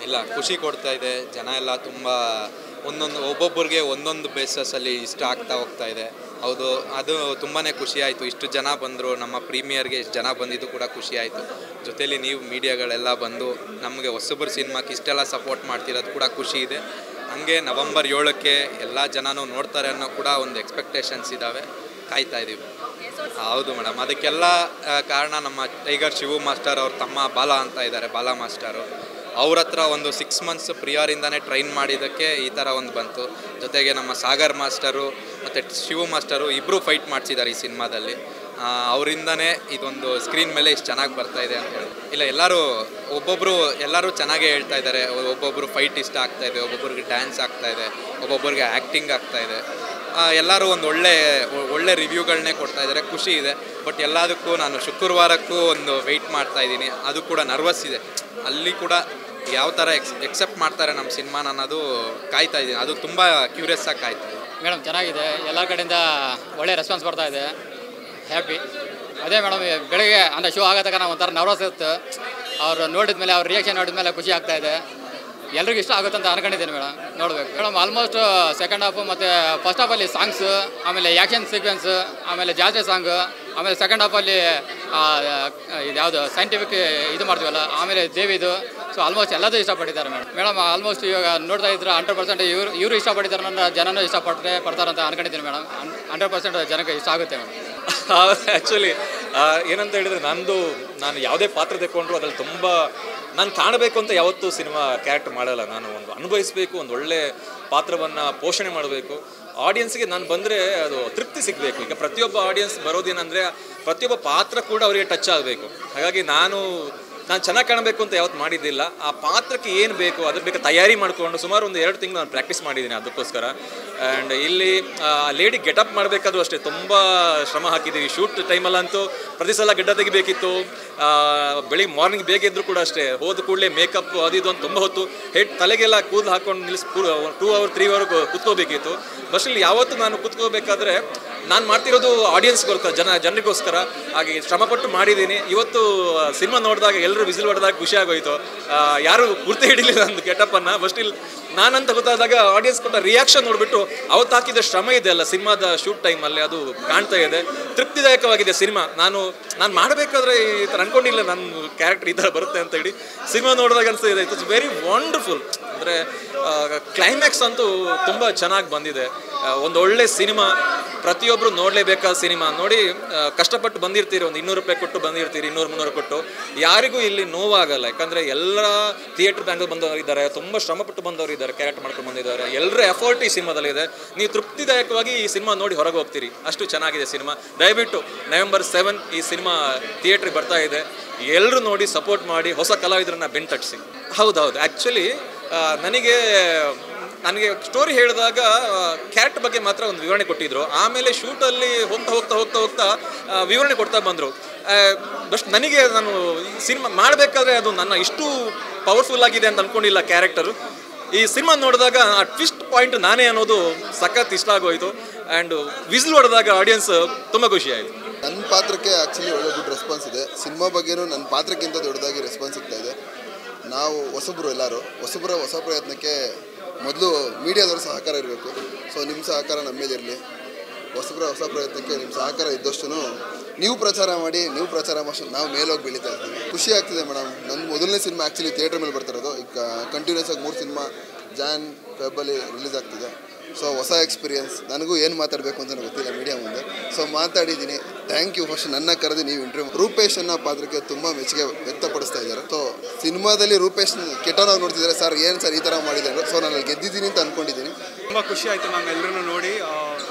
ಇಲ್ಲ ಖುಷಿ ಕೊಡ್ತಾ ಇದೆ. ಜನ ಎಲ್ಲ ತುಂಬ ಒಬ್ಬೊಬ್ಬರಿಗೆ ಒಂದೊಂದು ಬೇಸಸಲ್ಲಿ ಇಷ್ಟ ಆಗ್ತಾ ಹೋಗ್ತಾ ಇದೆ. ಹೌದು, ಅದು ತುಂಬಾ ಖುಷಿ ಆಯಿತು. ಇಷ್ಟು ಜನ ಬಂದರು, ನಮ್ಮ ಪ್ರೀಮಿಯರ್ಗೆ ಇಷ್ಟು ಜನ ಬಂದಿದ್ದು ಕೂಡ ಖುಷಿ ಆಯಿತು. ಜೊತೆಯಲ್ಲಿ ನೀವು ಮೀಡಿಯಾಗಳೆಲ್ಲ ಬಂದು ನಮಗೆ ಹೊಸಬ್ರ ಸಿನಿಮಾಕ್ಕೆ ಇಷ್ಟೆಲ್ಲ ಸಪೋರ್ಟ್ ಮಾಡ್ತಿರೋದು ಕೂಡ ಖುಷಿ ಇದೆ. ಹಾಗೆ ನವಂಬರ್ 7ಕ್ಕೆ ಎಲ್ಲ ಜನನೂ ನೋಡ್ತಾರೆ ಅನ್ನೋ ಕೂಡ ಒಂದು ಎಕ್ಸ್ಪೆಕ್ಟೇಷನ್ಸ್ ಇದ್ದಾವೆ. ಕಾಯ್ತಾ ಇದ್ದೀವಿ. ಹೌದು ಮೇಡಮ್, ಅದಕ್ಕೆಲ್ಲ ಕಾರಣ ನಮ್ಮ ಟೈಗರ್ ಶಿವು ಮಾಸ್ಟರ್ ಅವ್ರ ತಮ್ಮ ಬಾಲ ಅಂತ ಇದ್ದಾರೆ, ಬಾಲ ಮಾಸ್ಟರು. ಅವ್ರ ಹತ್ರ ಒಂದು 6 ಮಂತ್ಸ್ ಪ್ರಿಯರಿಂದನೇ ಟ್ರೈನ್ ಮಾಡಿದ್ದಕ್ಕೆ ಈ ಥರ ಒಂದು ಬಂತು. ಜೊತೆಗೆ ನಮ್ಮ ಸಾಗರ್ ಮಾಸ್ಟರು ಮತ್ತು ಶಿವು ಮಾಸ್ಟರು ಇಬ್ಬರು ಫೈಟ್ ಮಾಡಿಸಿದ್ದಾರೆ ಈ ಸಿನಿಮಾದಲ್ಲಿ. ಅವರಿಂದನೇ ಇದೊಂದು ಸ್ಕ್ರೀನ್ ಮೇಲೆ ಇಷ್ಟು ಚೆನ್ನಾಗಿ ಬರ್ತಾಯಿದೆ ಅಂತ ಹೇಳಿ. ಇಲ್ಲ, ಎಲ್ಲರೂ ಚೆನ್ನಾಗೇ ಹೇಳ್ತಾ ಇದ್ದಾರೆ. ಒಬ್ಬೊಬ್ಬರು ಫೈಟ್ ಇಷ್ಟ ಆಗ್ತಾಯಿದೆ, ಒಬ್ಬೊಬ್ರಿಗೆ ಡ್ಯಾನ್ಸ್ ಆಗ್ತಾಯಿದೆ, ಒಬ್ಬೊಬ್ಬರಿಗೆ ಆ್ಯಕ್ಟಿಂಗ್ ಆಗ್ತಾಯಿದೆ. ಎಲ್ಲರೂ ಒಂದು ಒಳ್ಳೆ ರಿವ್ಯೂಗಳನ್ನೇ ಕೊಡ್ತಾ ಇದ್ದಾರೆ. ಖುಷಿ ಇದೆ. ಬಟ್ ಎಲ್ಲದಕ್ಕೂ ನಾನು ಶುಕ್ರವಾರಕ್ಕೂ ಒಂದು ವೆಯ್ಟ್ ಮಾಡ್ತಾಯಿದ್ದೀನಿ. ಅದು ಕೂಡ ನರ್ವಸ್ ಇದೆ. ಅಲ್ಲಿ ಕೂಡ ಯಾವ ಥರ ಎಕ್ಸೆಪ್ಟ್ ಮಾಡ್ತಾರೆ ನಮ್ಮ ಸಿನಿಮಾನ ಅನ್ನೋದು ಕಾಯ್ತಾ ಇದ್ದೀನಿ. ಅದು ತುಂಬ ಕ್ಯೂರಿಯಸ್ ಆಗಿ ಕಾಯ್ತಾ ಇದೆ. ಮೇಡಮ್ ಚೆನ್ನಾಗಿದೆ, ಎಲ್ಲ ಕಡೆಯಿಂದ ಒಳ್ಳೆ ರೆಸ್ಪಾನ್ಸ್ ಬರ್ತಾ ಇದೆ. ಹ್ಯಾಪಿ. ಅದೇ ಮೇಡಮ್, ಬೆಳಗ್ಗೆ ಅಂದರೆ ಶೋ ಆಗೋ ತನಕ ನಾವು ಒಂಥರ ನರ್ವಸ್ ಇತ್ತು. ಅವ್ರು ನೋಡಿದ್ಮೇಲೆ ಅವ್ರ ರಿಯಾಕ್ಷನ್ ನೋಡಿದ್ಮೇಲೆ ಖುಷಿ ಆಗ್ತಾ ಇದೆ. ಎಲ್ರಿಗೂ ಇಷ್ಟ ಆಗುತ್ತೆ ಅಂತ ಅನ್ಕೊಂಡಿದ್ದೀನಿ ಮೇಡಮ್. ನೋಡ್ಬೇಕು ಮೇಡಮ್. ಆಲ್ಮೋಸ್ಟ್ ಸೆಕೆಂಡ್ ಹಾಫು ಮತ್ತು ಫಸ್ಟ್ ಹಾಫಲ್ಲಿ ಸಾಂಗ್ಸು, ಆಮೇಲೆ ಆ್ಯಕ್ಷನ್ ಸೀಕ್ವೆನ್ಸ್, ಆಮೇಲೆ ಜಾತ್ರೆ ಸಾಂಗು, ಆಮೇಲೆ ಸೆಕೆಂಡ್ ಹಾಫಲ್ಲಿ ಇದು ಯಾವುದು ಸೈಂಟಿಫಿಕ್ ಇದು ಮಾಡ್ತೀವಲ್ಲ, ಆಮೇಲೆ ದೇವಿದು. ಸೊ ಆಲ್ಮೋಸ್ಟ್ ಎಲ್ಲದೂ ಇಷ್ಟಪಟ್ಟಿದ್ದಾರೆ ಮೇಡಮ್. ಆಲ್ಮೋಸ್ಟ್ ಇವಾಗ ನೋಡ್ತಾ ಇದ್ರೆ 100% ಇವರು ಇಷ್ಟಪಟ್ಟಿದ್ದಾರೆ, ನನ್ನ ಜನನೂ ಪಡ್ತಾರೆ ಅಂತ ಅನ್ಕೊಂಡಿದ್ದೀನಿ ಮೇಡಮ್. 100% ಜನಕ್ಕೆ ಇಷ್ಟ ಆಗುತ್ತೆ ಮೇಡಮ್. ಆ್ಯಕ್ಚುಲಿ ಏನಂತ ಹೇಳಿದರೆ, ನಾನು ಯಾವುದೇ ಪಾತ್ರ ತೆಕ್ಕೊಂಡ್ರು ಅದ್ರಲ್ಲಿ ತುಂಬ ನಾನು ಕಾಣಬೇಕು ಅಂತ ಯಾವತ್ತೂ ಸಿನಿಮಾ ಕ್ಯಾರೆಕ್ಟರ್ ಮಾಡಲ್ಲ. ನಾನು ಒಂದು ಅನುಭವಿಸಬೇಕು, ಒಂದು ಒಳ್ಳೆ ಪಾತ್ರವನ್ನು ಪೋಷಣೆ ಮಾಡಬೇಕು. ಆಡಿಯನ್ಸ್ಗೆ ನಾನು ಬಂದರೆ ಅದು ತೃಪ್ತಿ ಸಿಗಬೇಕು. ಈಗ ಪ್ರತಿಯೊಬ್ಬ ಆಡಿಯನ್ಸ್ ಬರೋದೇನೆಂದರೆ ಪ್ರತಿಯೊಬ್ಬ ಪಾತ್ರ ಕೂಡ ಅವರಿಗೆ ಟಚ್ ಆಗಬೇಕು. ಹಾಗಾಗಿ ನಾನು ಚೆನ್ನಾಗಿ ಕಾಣಬೇಕು ಅಂತ ಯಾವತ್ತು ಮಾಡಿದ್ದಿಲ್ಲ. ಆ ಪಾತ್ರಕ್ಕೆ ಏನು ಬೇಕು ಅದ್ರ ಬೇಕಾ ತಯಾರಿ ಮಾಡಿಕೊಂಡು ಸುಮಾರು ಒಂದು 2 ತಿಂಗಳು ನಾನು ಪ್ರಾಕ್ಟೀಸ್ ಮಾಡಿದ್ದೀನಿ ಅದಕ್ಕೋಸ್ಕರ. ಆ್ಯಂಡ್ ಇಲ್ಲಿ ಲೇಡಿ ಗೆಟಪ್ ಮಾಡಬೇಕಾದ್ರೂ ಅಷ್ಟೇ ತುಂಬ ಶ್ರಮ ಹಾಕಿದ್ದೀವಿ. ಶೂಟ್ ಟೈಮಲ್ಲಂತೂ ಪ್ರತಿ ಸಲ ಗೆಡ್ಡ ತೆಗಿಬೇಕಿತ್ತು. ಬೆಳಿಗ್ಗೆ ಮಾರ್ನಿಂಗ್ ಬೇಗ ಇದ್ದರೂ ಕೂಡ ಅಷ್ಟೇ, ಹೋದ ಕೂಡಲೇ ಮೇಕಪ್ ಅದು ಇದು ಅಂತ ತುಂಬ ಹೊತ್ತು ತಲೆಗೆಲ್ಲ ಕೂದಲು ಹಾಕೊಂಡು 2 ಅವರ್ 3 ಅವರ್ ಕುತ್ಕೋಬೇಕಿತ್ತು. ಬಸ್ಸಲ್ಲಿ ಯಾವತ್ತೂ ನಾನು ಕುತ್ಕೋಬೇಕಾದ್ರೆ ನಾನು ಮಾಡ್ತಿರೋದು ಆಡಿಯನ್ಸ್ಗೋಸ್ಕರ, ಜನರಿಗೋಸ್ಕರ. ಹಾಗೆ ಶ್ರಮಪಟ್ಟು ಮಾಡಿದ್ದೀನಿ. ಇವತ್ತು ಸಿನಿಮಾ ನೋಡಿದಾಗ ಎಲ್ಲರೂ ವಿಸಿಲ್ ಹೊಡೆದಾಗ ಖುಷಿ ಆಗೋಯ್ತು. ಯಾರು ಗುರ್ತು ಹಿಡಿಲಿಲ್ಲ ನಂದು ಗೆಟಪ್ಪನ್ನು. ಬಟ್ ಇಲ್ಲಿ ನಾನಂತ ಗೊತ್ತಾದಾಗ ಆಡಿಯನ್ಸ್ ಕೊಟ್ಟ ರಿಯಾಕ್ಷನ್ ನೋಡಿಬಿಟ್ಟು ಅವತ್ತು ಹಾಕಿದ ಶ್ರಮ ಇದೆ ಅಲ್ಲ ಸಿನಿಮಾದ ಶೂಟ್ ಟೈಮಲ್ಲಿ, ಅದು ಕಾಣ್ತಾ ಇದೆ. ತೃಪ್ತಿದಾಯಕವಾಗಿದೆ ಸಿನಿಮಾ. ನಾನು ಮಾಡಬೇಕಾದ್ರೆ ಈ ಥರ ಅನ್ಕೊಂಡಿಲ್ಲ ನನ್ನ ಕ್ಯಾರೆಕ್ಟರ್ ಈ ಥರ ಬರುತ್ತೆ ಅಂತ ಹೇಳಿ. ಸಿನಿಮಾ ನೋಡಿದಾಗ ಅನಿಸ್ತಿದೆ ಇಟ್ಸ್ ವೆರಿ ವಂಡರ್ಫುಲ್. ಅಂದರೆ ಕ್ಲೈಮ್ಯಾಕ್ಸ್ ಅಂತೂ ತುಂಬ ಚೆನ್ನಾಗಿ ಬಂದಿದೆ. ಒಂದು ಒಳ್ಳೆ ಸಿನಿಮಾ, ಪ್ರತಿಯೊಬ್ಬರು ನೋಡಲೇಬೇಕಾದ ಸಿನಿಮಾ. ನೋಡಿ, ಕಷ್ಟಪಟ್ಟು ಬಂದಿರ್ತೀರಿ, ಒಂದು 200 ರೂಪಾಯಿ ಕೊಟ್ಟು ಬಂದಿರ್ತೀರಿ, 200-300 ಕೊಟ್ಟು. ಯಾರಿಗೂ ಇಲ್ಲಿ ನೋವಾಗಲ್ಲ. ಯಾಕಂದರೆ ಎಲ್ಲ ಥಿಯೇಟ್ರ್ ಬ್ಯಾಂಗಲ್ಲಿ ಬಂದವರಿದ್ದಾರೆ, ತುಂಬ ಶ್ರಮಪಟ್ಟು ಬಂದವರಿದ್ದಾರೆ, ಕ್ಯಾರೆಕ್ಟರ್ ಮಾಡ್ಕೊಂಡು ಬಂದಿದ್ದಾರೆ. ಎಲ್ಲರ ಎಫರ್ಟ್ ಈ ಸಿನಿಮಾದಲ್ಲಿದೆ. ನೀವು ತೃಪ್ತಿದಾಯಕವಾಗಿ ಈ ಸಿನಿಮಾ ನೋಡಿ ಹೊರಗೆ ಹೋಗ್ತೀರಿ. ಅಷ್ಟು ಚೆನ್ನಾಗಿದೆ ಸಿನಿಮಾ. ದಯವಿಟ್ಟು ನವೆಂಬರ್ 7 ಈ ಸಿನಿಮಾ ಥಿಯೇಟ್ರಿಗೆ ಬರ್ತಾ ಇದೆ. ಎಲ್ಲರೂ ನೋಡಿ ಸಪೋರ್ಟ್ ಮಾಡಿ, ಹೊಸ ಕಲಾವಿದರನ್ನ ಬೆಂತಟ್ಟಿಸಿ. ಹೌದೌದು, ಆ್ಯಕ್ಚುಲಿ ನನಗೆ ಸ್ಟೋರಿ ಹೇಳಿದಾಗ ಕ್ಯಾರೆಕ್ಟರ್ ಬಗ್ಗೆ ಮಾತ್ರ ಒಂದು ವಿವರಣೆ ಕೊಟ್ಟಿದ್ದರು. ಆಮೇಲೆ ಶೂಟಲ್ಲಿ ಹೋಗ್ತಾ ವಿವರಣೆ ಕೊಡ್ತಾ ಬಂದರು. ಬಟ್ ನಾನು ಸಿನಿಮಾ ಮಾಡಬೇಕಾದ್ರೆ ಅದು ನನ್ನ ಇಷ್ಟು ಪವರ್ಫುಲ್ ಆಗಿದೆ ಅಂತ ಅಂದ್ಕೊಂಡಿಲ್ಲ ಕ್ಯಾರೆಕ್ಟರು. ಈ ಸಿನಿಮಾ ನೋಡಿದಾಗ ಆ ಟ್ವಿಸ್ಟ್ ಪಾಯಿಂಟ್ ನಾನೇ ಅನ್ನೋದು ಸಖತ್ ಇಷ್ಟ ಆಗೋಯಿತು. ಆ್ಯಂಡ್ ವಿಸಿಲ್ ಹೊಡೆದಾಗ ಆಡಿಯನ್ಸ್ ತುಂಬ ಖುಷಿ ಆಯಿತು. ನನ್ನ ಪಾತ್ರಕ್ಕೆ ಆ್ಯಕ್ಚುಲಿ ಒಳ್ಳೆ ಗುಡ್ ರೆಸ್ಪಾನ್ಸ್ ಇದೆ. ಸಿನಿಮಾ ಬಗ್ಗೆನೂ ನನ್ನ ಪಾತ್ರಕ್ಕಿಂತ ದೊಡ್ಡದಾಗಿ ರೆಸ್ಪಾನ್ಸ್ ಸಿಗ್ತಾ ಇದೆ. ನಾವು ಎಲ್ಲರೂ ಹೊಸ ಪ್ರಯತ್ನಕ್ಕೆ ಮೊದಲು ಮೀಡಿಯಾದವ್ರ ಸಹಕಾರ ಇರಬೇಕು. ಸೊ ನಿಮ್ಮ ಸಹಕಾರ ನಮ್ಮ ಮೇಲೆ ಇರಲಿ. ಹೊಸ ಪ್ರಯತ್ನಕ್ಕೆ ನಿಮ್ಮ ಸಹಕಾರ ಇದ್ದಷ್ಟು ನೀವು ಪ್ರಚಾರ ಮಾಡಿ ನಾವು ಮೇಲೋಗಿ ಬೆಳೀತಾ ಇರ್ತೀವಿ. ಖುಷಿ ಆಗ್ತಿದೆ ಮೇಡಮ್. ನನ್ನ ಮೊದಲನೇ ಸಿನಿಮಾ ಆ್ಯಕ್ಚುಲಿ ಥಿಯೇಟ್ರ್ ಮೇಲೆ ಬರ್ತಿರೋದು. ಈಗ ಕಂಟಿನ್ಯೂಸ್ ಆಗಿ 3 ಸಿನಿಮಾ ಜಾನ್ ಫೆಬ್ರಲ್ಲಿ ರಿಲೀಸ್ ಆಗ್ತಿದೆ. ಸೊ ಹೊಸ ಎಕ್ಸ್ಪೀರಿಯನ್ಸ್. ನನಗೂ ಏನು ಮಾತಾಡಬೇಕು ಅಂತ ಗೊತ್ತಿಲ್ಲ ಮೀಡಿಯಾ ಮುಂದೆ. ಸೊ ಮಾತಾಡಿದ್ದೀನಿ. Thank you. ಫಸ್ಟ್ ನನ್ನ ಕರೆದು ನೀವು ಇಂಟರ್ವ್ಯೂ. ರೂಪೇಶ್ ಅನ್ನೋ ಪಾತ್ರಕ್ಕೆ ತುಂಬ ಮೆಚ್ಚುಗೆ ವ್ಯಕ್ತಪಡಿಸ್ತಾ ಇದ್ದಾರೆ. ಸೊ ಸಿನಿಮಾದಲ್ಲಿ ರೂಪೇಶ್ ಕೆಟ್ಟನಾಗಿ ನೋಡ್ತಿದ್ದಾರೆ. ಸರ್ ಏನು ಸರ್ ಈ ಥರ ಮಾಡಿದ್ದಾರೆ. ಸೊ ನಾನು ಗೆದ್ದಿದ್ದೀನಿ ಅಂತ ಅಂದ್ಕೊಂಡಿದ್ದೀನಿ. ತುಂಬ ಖುಷಿ ಆಯಿತು ಮ್ಯಾಮ್. ಎಲ್ಲರೂ ನೋಡಿ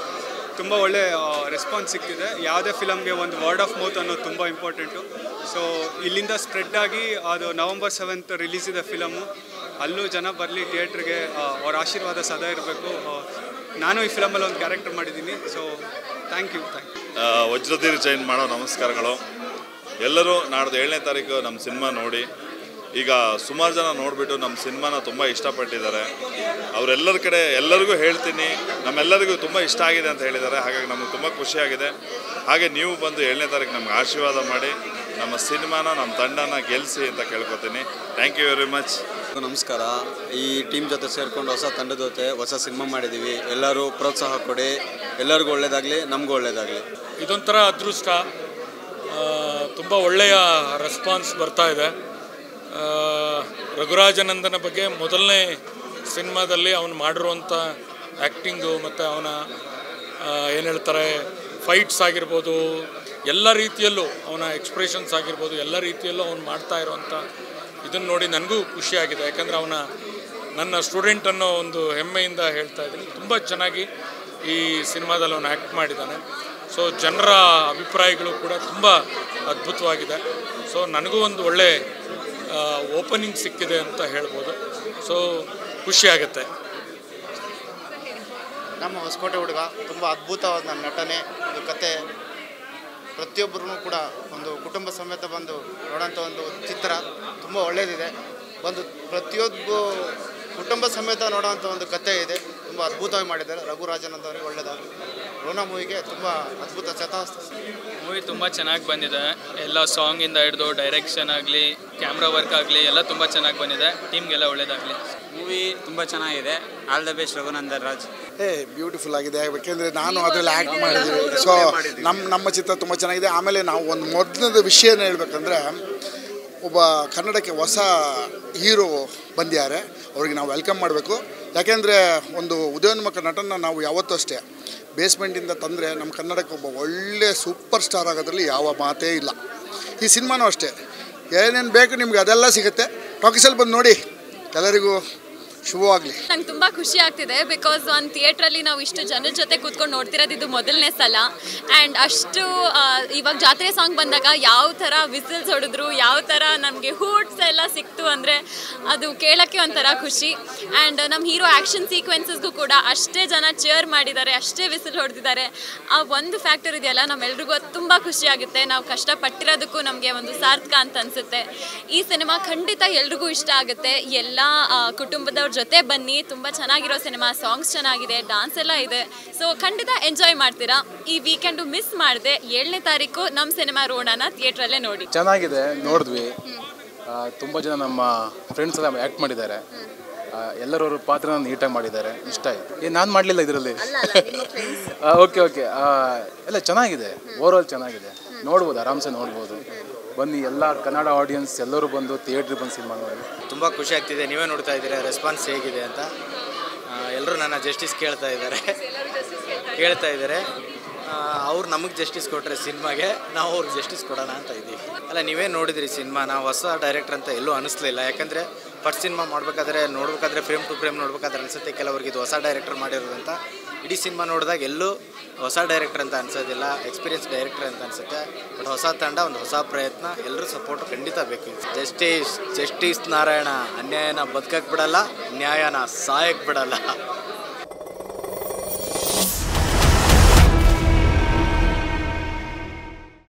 ತುಂಬ ಒಳ್ಳೆ ರೆಸ್ಪಾನ್ಸ್ ಸಿಗ್ತಿದೆ. ಯಾವುದೇ ಫಿಲಮ್ಗೆ ಒಂದು ವರ್ಡ್ ಆಫ್ ಮೌತ್ ಅನ್ನೋದು ತುಂಬ ಇಂಪಾರ್ಟೆಂಟು. ಸೊ ಇಲ್ಲಿಂದ ಸ್ಪ್ರೆಡ್ ಆಗಿ ಅದು ನವಂಬರ್ 7 ರಿಲೀಸ್ ಇದೆ ಫಿಲಮು. ಅಲ್ಲೂ ಜನ ಬರಲಿ ಥಿಯೇಟ್ರಿಗೆ. ಅವ್ರ ಆಶೀರ್ವಾದ ಸದಾ ಇರಬೇಕು. ನಾನು ಈ ಫಿಲಮಲ್ಲಿ ಒಂದು ಕ್ಯಾರೆಕ್ಟರ್ ಮಾಡಿದ್ದೀನಿ. So thank you. Vajradheer Jain ಮಾಡೋ ನಮಸ್ಕಾರಗಳು. ಎಲ್ಲರೂ ನಾಡ್ದು 7ನೇ ತಾರೀಕು ನಮ್ಮ ಸಿನಿಮಾ ನೋಡಿ. ಈಗ ಸುಮಾರು ಜನ ನೋಡಿಬಿಟ್ಟು ನಮ್ಮ ಸಿನಿಮಾನ ತುಂಬ ಇಷ್ಟಪಟ್ಟಿದ್ದಾರೆ. ಅವರೆಲ್ಲರ ಕಡೆ ಎಲ್ಲರಿಗೂ ಹೇಳ್ತೀನಿ, ನಮ್ಮೆಲ್ಲರಿಗೂ ತುಂಬ ಇಷ್ಟ ಆಗಿದೆ ಅಂತ ಹೇಳಿದ್ದಾರೆ. ಹಾಗಾಗಿ ನಮಗೆ ತುಂಬ ಖುಷಿಯಾಗಿದೆ. ಹಾಗೆ ನೀವು ಬಂದು 7ನೇ ತಾರೀಕು ನಮ್ಗೆ ಆಶೀರ್ವಾದ ಮಾಡಿ ನಮ್ಮ ಸಿನಿಮಾನ, ನಮ್ಮ ತಂಡನ ಗೆಲ್ಲಿಸಿ ಅಂತ ಕೇಳ್ಕೊತೀನಿ. Thank you very much. ನಮಸ್ಕಾರ. ಈ ಟೀಮ್ ಜೊತೆ ಸೇರಿಕೊಂಡು ಹೊಸ ತಂಡದ ಜೊತೆ ಹೊಸ ಸಿನಿಮಾ ಮಾಡಿದ್ದೀವಿ. ಎಲ್ಲರೂ ಪ್ರೋತ್ಸಾಹ ಕೊಡಿ, ಎಲ್ಲರಿಗೂ ಒಳ್ಳೆಯದಾಗಲಿ, ನಮಗೂ ಒಳ್ಳೆಯದಾಗಲಿ. ಇದೊಂಥರ ಅದೃಷ್ಟ. ತುಂಬ ಒಳ್ಳೆಯ ರೆಸ್ಪಾನ್ಸ್ ಬರ್ತಾ ಇದೆ. ರಘುರಾಜನಂದನ ಬಗ್ಗೆ ಮೊದಲನೇ ಸಿನಿಮಾದಲ್ಲಿ ಅವನು ಮಾಡಿರುವಂಥ ಆ್ಯಕ್ಟಿಂಗು ಮತ್ತು ಅವನ ಏನು ಹೇಳ್ತಾರೆ ಫೈಟ್ಸ್ ಆಗಿರ್ಬೋದು, ಎಲ್ಲ ರೀತಿಯಲ್ಲೂ ಅವನ ಎಕ್ಸ್ಪ್ರೆಷನ್ಸ್ ಆಗಿರ್ಬೋದು, ಎಲ್ಲ ರೀತಿಯಲ್ಲೂ ಅವನು ಮಾಡ್ತಾ ಇರೋವಂಥ ಇದನ್ನು ನೋಡಿ ನನಗೂ ಖುಷಿಯಾಗಿದೆ. ಯಾಕಂದರೆ ನನ್ನ ಸ್ಟೂಡೆಂಟ್ ಅನ್ನೋ ಒಂದು ಹೆಮ್ಮೆಯಿಂದ ಹೇಳ್ತಾ ಇದ್ದೀನಿ. ತುಂಬ ಚೆನ್ನಾಗಿ ಈ ಸಿನಿಮಾದಲ್ಲಿ ಅವನು ಆ್ಯಕ್ಟ್ ಮಾಡಿದ್ದಾನೆ. ಸೊ ಜನರ ಅಭಿಪ್ರಾಯಗಳು ಕೂಡ ತುಂಬ ಅದ್ಭುತವಾಗಿದೆ. ಸೊ ನನಗೂ ಒಂದು ಒಳ್ಳೆ ಓಪನಿಂಗ್ ಸಿಕ್ಕಿದೆ ಅಂತ ಹೇಳ್ಬೋದು. ಸೊ ಖುಷಿಯಾಗುತ್ತೆ. ನಮ್ಮ ಹೊಸಕೋಟೆ ಹುಡುಗ ತುಂಬ ಅದ್ಭುತವಾದ ನಟನೆ, ಒಂದು ಕತೆ, ಪ್ರತಿಯೊಬ್ಬರೂ ಕೂಡ ಒಂದು ಕುಟುಂಬ ಸಮೇತ ಬಂದು ನೋಡೋಂಥ ಒಂದು ಚಿತ್ರ ತುಂಬ ಒಳ್ಳೆಯದಿದೆ. ಒಂದು ಪ್ರತಿಯೊಬ್ಬ ಕುಟುಂಬ ಸಮೇತ ನೋಡೋವಂಥ ಒಂದು ಕತೆ ಇದೆ. ತುಂಬ ಅದ್ಭುತವಾಗಿ ಮಾಡಿದ್ದಾರೆ. ರಘುರಾಜನಂದ ಅವರಿಗೆ ಒಳ್ಳೆಯದಾಗಲಿ. ರೋನಾ ಮೂವಿಗೆ ತುಂಬ ಅದ್ಭುತ ಮೂವಿ ತುಂಬ ಚೆನ್ನಾಗಿ ಬಂದಿದೆ. ಎಲ್ಲ ಸಾಂಗಿಂದ ಹಿಡಿದು ಡೈರೆಕ್ಷನ್ ಆಗಲಿ, ಕ್ಯಾಮ್ರಾ ವರ್ಕ್ ಆಗಲಿ ಎಲ್ಲ ತುಂಬ ಚೆನ್ನಾಗಿ ಬಂದಿದೆ. ಟೀಮ್ಗೆಲ್ಲ ಒಳ್ಳೆಯದಾಗಲಿ. ಮೂವಿ ತುಂಬ ಚೆನ್ನಾಗಿದೆ. All the best Raghunandan Raj. Beautiful ಆಗಿದೆ. ಯಾಕೆಂದರೆ ನಾನು ಅದರಲ್ಲಿ ಆ್ಯಕ್ಟ್ ಮಾಡಿದ್ದೀವಿ. ಸೊ ನಮ್ಮ ಚಿತ್ರ ತುಂಬ ಚೆನ್ನಾಗಿದೆ. ಆಮೇಲೆ ನಾವು ಒಂದು ಮೊದಲದ ವಿಷಯನ ಹೇಳ್ಬೇಕಂದ್ರೆ, ಒಬ್ಬ ಕನ್ನಡಕ್ಕೆ ಹೊಸ ಹೀರೋ ಬಂದಿದ್ದಾರೆ. ಅವ್ರಿಗೆ ನಾವು ವೆಲ್ಕಮ್ ಮಾಡಬೇಕು. ಯಾಕೆಂದರೆ ಒಂದು ಉದಯೋನ್ಮುಖ ನಟನ ನಾವು ಯಾವತ್ತೂ ಅಷ್ಟೇ ಬೇಸ್ಮೆಂಟಿಂದ ತಂದರೆ ನಮ್ಮ ಕನ್ನಡಕ್ಕೆ ಒಬ್ಬ ಒಳ್ಳೆ ಸೂಪರ್ ಸ್ಟಾರ್ ಆಗೋದ್ರಲ್ಲಿ ಯಾವ ಮಾತೇ ಇಲ್ಲ. ಈ ಸಿನಿಮಾನೂ ಅಷ್ಟೇ, ಏನೇನು ಬೇಕು ನಿಮ್ಗೆ ಅದೆಲ್ಲ ಸಿಗುತ್ತೆ. ಟಾಕೀಸಲ್ಲಿ ಬಂದು ನೋಡಿ. ಎಲ್ಲರಿಗೂ ಶುಭವಾಗಲಿ. ನಂಗೆ ತುಂಬ ಖುಷಿ ಆಗ್ತಿದೆ. ಬಿಕಾಸ್ ಒಂದು ಥಿಯೇಟ್ರಲ್ಲಿ ನಾವು ಇಷ್ಟು ಜನರ ಜೊತೆ ಕೂತ್ಕೊಂಡು ನೋಡ್ತಿರೋದು ಇದು ಮೊದಲನೇ ಸಲ. ಆ್ಯಂಡ್ ಅಷ್ಟು ಇವಾಗ ಜಾತ್ರೆ ಸಾಂಗ್ ಬಂದಾಗ ಯಾವ ಥರ ವಿಸಿಲ್ಸ್ ಹೊಡೆದ್ರು, ಯಾವ ಥರ ನಮಗೆ ಹೂಟ್ಸ್ ಎಲ್ಲ ಸಿಕ್ತು ಅಂದರೆ ಅದು ಕೇಳೋಕ್ಕೆ ಒಂಥರ ಖುಷಿ. ಆ್ಯಂಡ್ ನಮ್ಮ ಹೀರೋ ಆ್ಯಕ್ಷನ್ ಸೀಕ್ವೆನ್ಸಸ್ಗೂ ಕೂಡ ಅಷ್ಟೇ ಜನ ಚೇರ್ ಮಾಡಿದ್ದಾರೆ, ಅಷ್ಟೇ ವಿಸಿಲ್ ಹೊಡೆದಿದ್ದಾರೆ. ಆ ಒಂದು ಫ್ಯಾಕ್ಟರ್ ಇದೆಯಲ್ಲ, ನಮ್ಮೆಲ್ರಿಗೂ ಅದು ತುಂಬ ಖುಷಿಯಾಗುತ್ತೆ. ನಾವು ಕಷ್ಟಪಟ್ಟಿರೋದಕ್ಕೂ ನಮಗೆ ಒಂದು ಸಾರ್ಥಕ ಅಂತ ಅನಿಸುತ್ತೆ. ಈ ಸಿನಿಮಾ ಖಂಡಿತ ಎಲ್ರಿಗೂ ಇಷ್ಟ ಆಗುತ್ತೆ. ಎಲ್ಲ ಕುಟುಂಬದವ್ರ ಜೊತೆ ಬನ್ನಿ. ತುಂಬ ಚೆನ್ನಾಗಿರೋ ಸಿನಿಮಾ, ಸಾಂಗ್ಸ್ ಚೆನ್ನಾಗಿದೆ, ಡಾನ್ಸ್ ಎಲ್ಲ ಇದೆ. ಸೊ ಖಂಡಿತ ಎಂಜಾಯ್ ಮಾಡ್ತೀರಾ. ಈ ವೀಕೆಂಡು ಮಿಸ್ ಮಾಡಿದೆ. 7ನೇ ತಾರೀಕು ನಮ್ಮ ಸಿನಿಮಾ ರೋಣನ ಥಿಯೇಟ್ರಲ್ಲೇ ನೋಡಿ. ಚೆನ್ನಾಗಿದೆ, ನೋಡಿದ್ವಿ. ತುಂಬ ಜನ ನಮ್ಮ ಫ್ರೆಂಡ್ಸ್ ಎಲ್ಲ ಆ್ಯಕ್ಟ್ ಮಾಡಿದ್ದಾರೆ. ಎಲ್ಲರೂ ಪಾತ್ರನ ನೀಟಾಗಿ ಮಾಡಿದ್ದಾರೆ. ಇಷ್ಟ ಆಯಿತು. ನಾನು ಮಾಡಲಿಲ್ಲ ಇದರಲ್ಲಿ. ಓಕೆ ಎಲ್ಲ ಚೆನ್ನಾಗಿದೆ. ಓವರಾಲ್ ಚೆನ್ನಾಗಿದೆ. ನೋಡ್ಬೋದು, ಆರಾಮ್ಸೆ ನೋಡ್ಬೋದು. ಬನ್ನಿ, ಎಲ್ಲ ಕನ್ನಡ ಆಡಿಯನ್ಸ್ ಎಲ್ಲರೂ ಬಂದು ಥಿಯೇಟ್ರಿಗೆ ಬಂದು ಸಿನಿಮಾ ನೋಡಿ. ತುಂಬ ಖುಷಿ ಆಗ್ತಿದೆ. ನೀವೇ ನೋಡ್ತಾ ಇದ್ದೀರಾ ರೆಸ್ಪಾನ್ಸ್ ಹೇಗಿದೆ ಅಂತ. ಎಲ್ಲರೂ ನನ್ನ ಜಸ್ಟಿಸ್ ಕೇಳ್ತಾ ಇದ್ದಾರೆ. ಅವ್ರು ನಮಗೆ ಜಸ್ಟಿಸ್ ಕೊಟ್ಟರೆ ಸಿನಿಮಾಗೆ, ನಾವು ಅವ್ರಿಗೆ ಜಸ್ಟಿಸ್ ಕೊಡೋಣ ಅಂತ ಇದ್ದೀವಿ. ಅಲ್ಲ, ನೀವೇ ನೋಡಿದ್ರಿ ಸಿನಿಮಾ. ನಾವು ಹೊಸ ಡೈರೆಕ್ಟರ್ ಅಂತ ಎಲ್ಲೂ ಅನ್ನಿಸ್ಲಿಲ್ಲ. ಯಾಕಂದರೆ ಫಸ್ಟ್ ಸಿನಿಮಾ ನೋಡ್ಬೇಕಾದ್ರೆ ಫ್ರೇಮ್ ಟು ಫ್ರೇಮ್ ನೋಡ್ಬೇಕಾದ್ರೆ ಅನಿಸುತ್ತೆ ಕೆಲವ್ರಿಗೆ ಇದು ಹೊಸ ಡೈರೆಕ್ಟರ್ ಮಾಡಿರೋದಂತ. ಇಡೀ ಸಿನಿಮಾ ನೋಡಿದಾಗ ಎಲ್ಲೂ ಹೊಸ ಡೈರೆಕ್ಟರ್ ಅಂತ ಅನ್ಸೋದಿಲ್ಲ, ಎಕ್ಸ್ಪೀರಿಯನ್ಸ್ ಡೈರೆಕ್ಟರ್ ಅಂತ ಅನಿಸುತ್ತೆ. ಬಟ್ ಹೊಸ ತಂಡ, ಒಂದು ಹೊಸ ಪ್ರಯತ್ನ, ಎಲ್ಲರೂ ಸಪೋರ್ಟು ಖಂಡಿತ ಬೇಕು. ಜಸ್ಟಿಸ್ ನಾರಾಯಣ ಅನ್ಯಾಯನ ಬದುಕಕ್ಕೆ ಬಿಡಲ್ಲ, ನ್ಯಾಯನ ಸಾಯಕ್ಕೆ ಬಿಡಲ್ಲ.